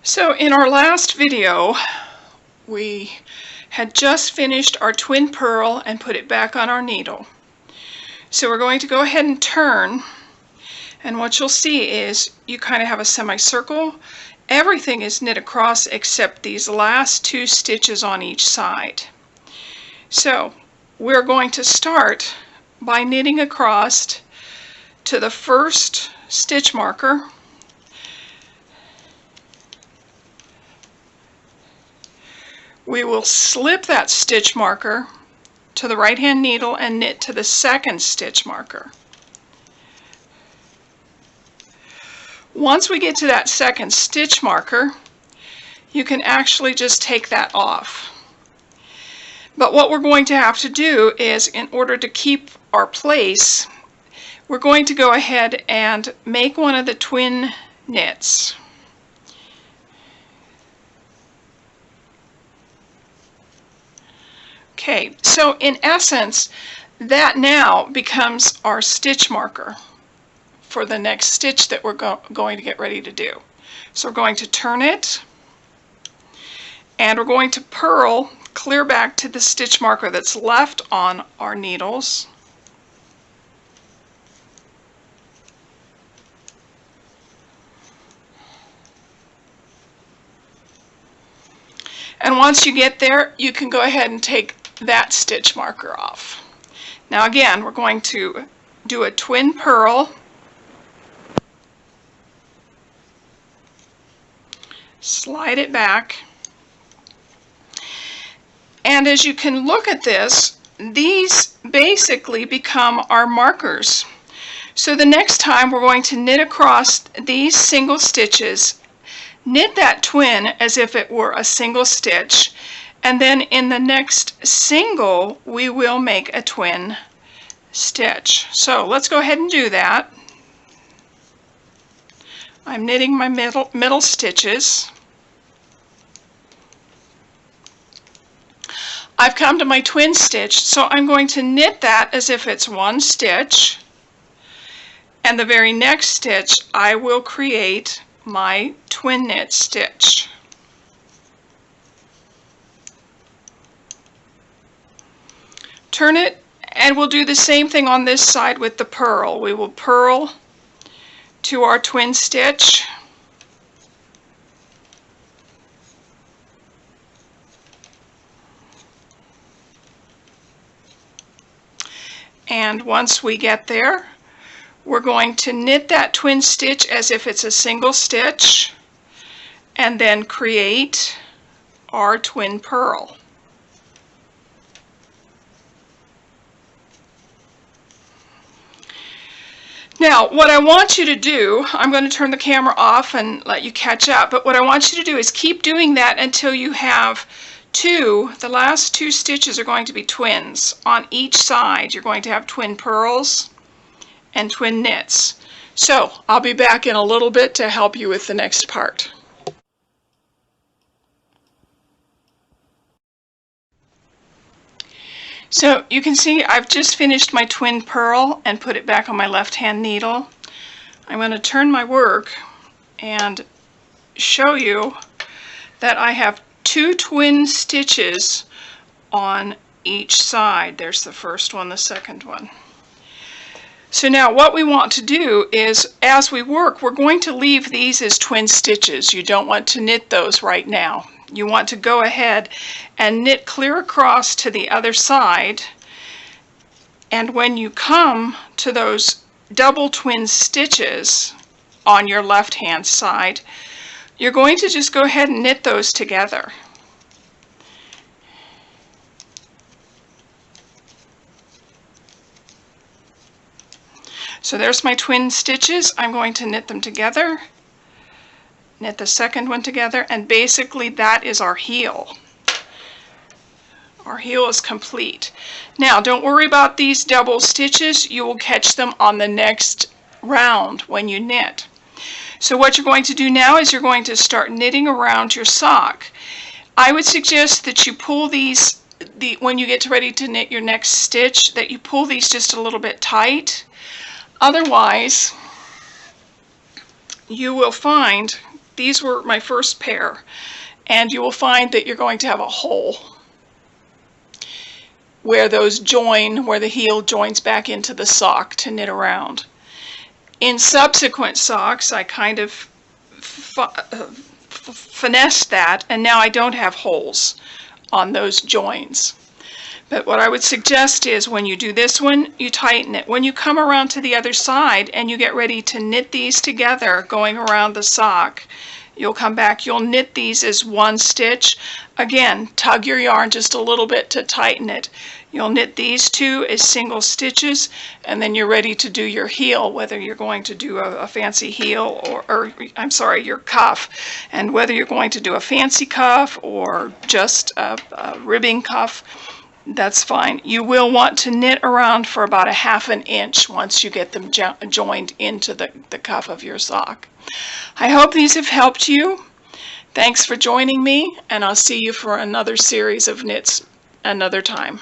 So in our last video, we had just finished our twin pearl and put it back on our needle. So we're going to go ahead and turn, and what you'll see is you kind of have a semicircle. Everything is knit across except these last two stitches on each side. So we're going to start by knitting across to the first stitch marker. We will slip that stitch marker to the right hand needle and knit to the second stitch marker. Once we get to that second stitch marker, you can actually just take that off. But what we're going to have to do is, in order to keep our place, we're going to go ahead and make one of the twin knits. Okay, so in essence, that now becomes our stitch marker for the next stitch that we're going to get ready to do. So we're going to turn it, and we're going to purl clear back to the stitch marker that's left on our needles. And once you get there, you can go ahead and take that stitch marker off. Now again, we're going to do a twin pearl, slide it back, and as you can look at this, these basically become our markers. So the next time we're going to knit across these single stitches, knit that twin as if it were a single stitch, and then in the next single we will make a twin stitch. So let's go ahead and do that. I'm knitting my middle stitches. I've come to my twin stitch, so I'm going to knit that as if it's one stitch, and the very next stitch I will create my twin knit stitch. Turn it, and we'll do the same thing on this side with the purl. We will purl to our twin stitch, and once we get there, we're going to knit that twin stitch as if it's a single stitch, and then create our twin pearl. Now, what I want you to do, I'm going to turn the camera off and let you catch up, but what I want you to do is keep doing that until you have the last two stitches are going to be twins. On each side, you're going to have twin pearls and twin knits. So, I'll be back in a little bit to help you with the next part. So you can see I've just finished my twin pearl and put it back on my left hand needle. I'm going to turn my work and show you that I have two twin stitches on each side. There's the first one, the second one. So now what we want to do is, as we work, we're going to leave these as twin stitches. You don't want to knit those right now. You want to go ahead and knit clear across to the other side, and when you come to those double twin stitches on your left hand side, you're going to just go ahead and knit those together. So there's my twin stitches. I'm going to knit them together, knit the second one together, and basically that is our heel. Our heel is complete. Now don't worry about these double stitches. You will catch them on the next round when you knit. So what you're going to do now is you're going to start knitting around your sock. I would suggest that you pull these, when you get ready to knit your next stitch, that you pull these just a little bit tight. Otherwise, you will find These were my first pair, and you will find that you're going to have a hole where those join, where the heel joins back into the sock to knit around. In subsequent socks, I kind of finessed that, and now I don't have holes on those joins. But what I would suggest is when you do this one, you tighten it. When you come around to the other side and you get ready to knit these together going around the sock, you'll come back, you'll knit these as one stitch. Again, tug your yarn just a little bit to tighten it. You'll knit these two as single stitches, and then you're ready to do your heel, whether you're going to do a fancy heel or I'm sorry, your cuff. And whether you're going to do a fancy cuff or just a ribbing cuff, that's fine. You will want to knit around for about a ½ inch once you get them joined into the cuff of your sock. I hope these have helped you. Thanks for joining me, and I'll see you for another series of knits another time.